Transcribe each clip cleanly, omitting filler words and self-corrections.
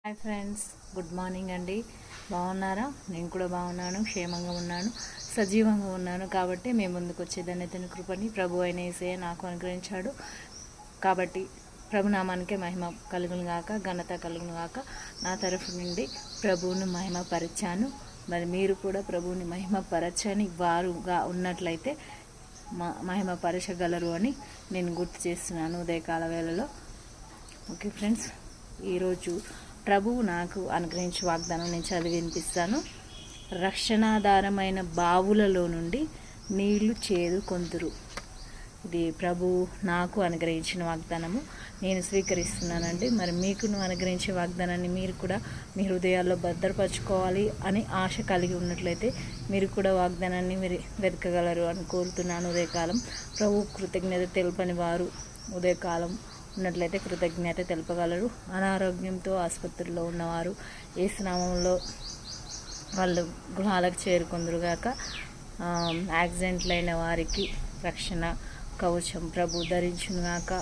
Hi friends, good morning అండి. బాగున్నారా? నేను కూడా బాగున్నాను, క్షేమంగా ఉన్నాను, సజీవంగా ఉన్నాను. కాబట్టి మేము ముందుకు వచ్చేదాన్ని తన కృపని ప్రభు అయిన యేసయ్య నాకు అనుగ్రహించాడు. కాబట్టి ప్రభునామానికే మహిమ కలుగును గాక, ఘనత కలుగును గాక. నా తరఫు నుండి ప్రభువుని మహిమపరిచాను. మరి మీరు కూడా ప్రభువుని మహిమపరచని వారుగా ఉన్నట్లయితే మహిమపరచగలరు అని నేను గుర్తు చేస్తున్నాను ఉదయకాల వేళలో. ఓకే ఫ్రెండ్స్, ఈరోజు ప్రభువు నాకు అనుగ్రహించి వాగ్దానం నేను చదివి వినిపిస్తాను. రక్షణాధారమైన బావులలో నుండి నీళ్లు చేదుకొందురు. ఇది ప్రభువు నాకు అనుగ్రహించిన వాగ్దానము, నేను స్వీకరిస్తున్నానండి. మరి మీకును అనుగ్రహించే వాగ్దానాన్ని మీరు కూడా మీ హృదయాల్లో భద్రపరచుకోవాలి అని ఆశ కలిగి ఉన్నట్లయితే మీరు కూడా వాగ్దానాన్ని మీరు వెతకగలరు అని కోరుతున్నాను. ఉదయకాలం ప్రభు కృతజ్ఞత తెలుపని వారు ఉదయకాలం ఉన్నట్లయితే కృతజ్ఞత తెలుపగలరు. అనారోగ్యంతో ఆసుపత్రిలో ఉన్నవారు యేసు నామములో వాళ్ళు గృహాలకు చేరుకొందురుగాక. యాక్సిడెంట్లైన వారికి రక్షణ కవచం ప్రభు ధరించునుగాక.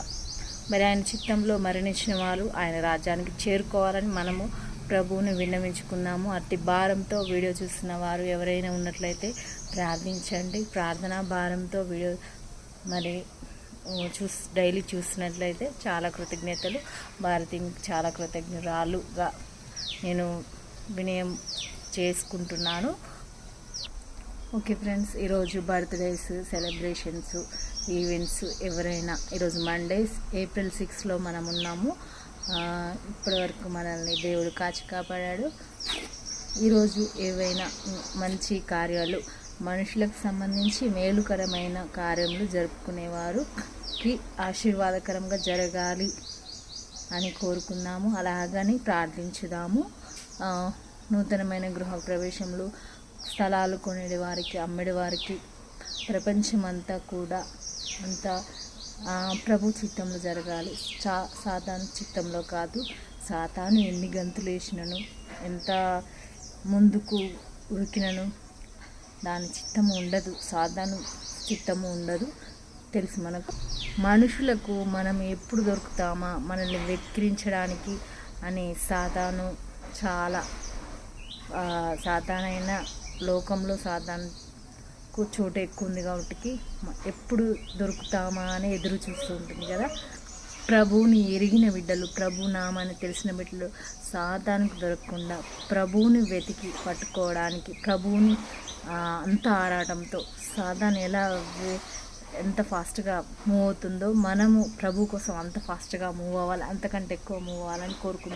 మరి ఆయన చిత్తంలో మరణించిన వారు ఆయన రాజ్యానికి చేరుకోవాలని మనము ప్రభువుని విన్నవించుకున్నాము. అట్టి భారంతో వీడియో చూస్తున్న వారు ఎవరైనా ఉన్నట్లయితే ప్రార్థించండి. ప్రార్థనా భారంతో వీడియో మరి డైలీ చూసినట్లయితే చాలా కృతజ్ఞతలు. భారతి చాలా కృతజ్ఞురాలుగా నేను వినయం చేసుకుంటున్నాను. ఓకే ఫ్రెండ్స్, ఈరోజు బర్త్డేస్, సెలబ్రేషన్స్, ఈవెంట్స్ ఎవరైనా ఈరోజు మండేస్ ఏప్రిల్ 6లో మనం ఉన్నాము. ఇప్పటివరకు మనల్ని దేవుడు కాచి కాపాడాడు. ఈరోజు ఏవైనా మంచి కార్యాలు, మనుషులకు సంబంధించి మేలుకరమైన కార్యములు జరుపుకునేవారుకి ఆశీర్వాదకరంగా జరగాలి అని కోరుకున్నాము. అలాగని ప్రార్థించుదాము. నూతనమైన గృహ ప్రవేశములు, స్థలాలు కొనేటి వారికి, అమ్మడి వారికి, ప్రపంచమంతా కూడా అంతా ప్రభు చిత్తంలో జరగాలి. సాతాను చిత్తంలో కాదు. సాతాను ఎన్ని గంతులు వేసినను, ఎంత ముందుకు ఉరికినను దాని చిత్తము ఉండదు, సాతాను చిత్తము ఉండదు. తెలుసు మనకు. మనుషులకు మనం ఎప్పుడు దొరుకుతామా మనల్ని వెక్కిరించడానికి అని సాతాను చాలా సాతానైన లోకంలో సాతానుకు చోటు ఎక్కువ ఉంది. కాబట్టి ఎప్పుడు దొరుకుతామా అని ఎదురు చూస్తూ ఉంటుంది కదా. ప్రభువుని ఎరిగిన బిడ్డలు, ప్రభు నామాన్ని తెలిసిన బిడ్డలు సాతానుకు దొరకకుండా ప్రభువుని వెతికి పట్టుకోవడానికి, ప్రభువుని అంత ఆరాటంతో సాతాను ఎంత ఫాస్ట్గా మూవ్ అవుతుందో మనము ప్రభు కోసం అంత ఫాస్ట్గా మూవ్ అవ్వాలి, అంతకంటే ఎక్కువ మూవ్ అవ్వాలని కోరుకుంటున్నాను.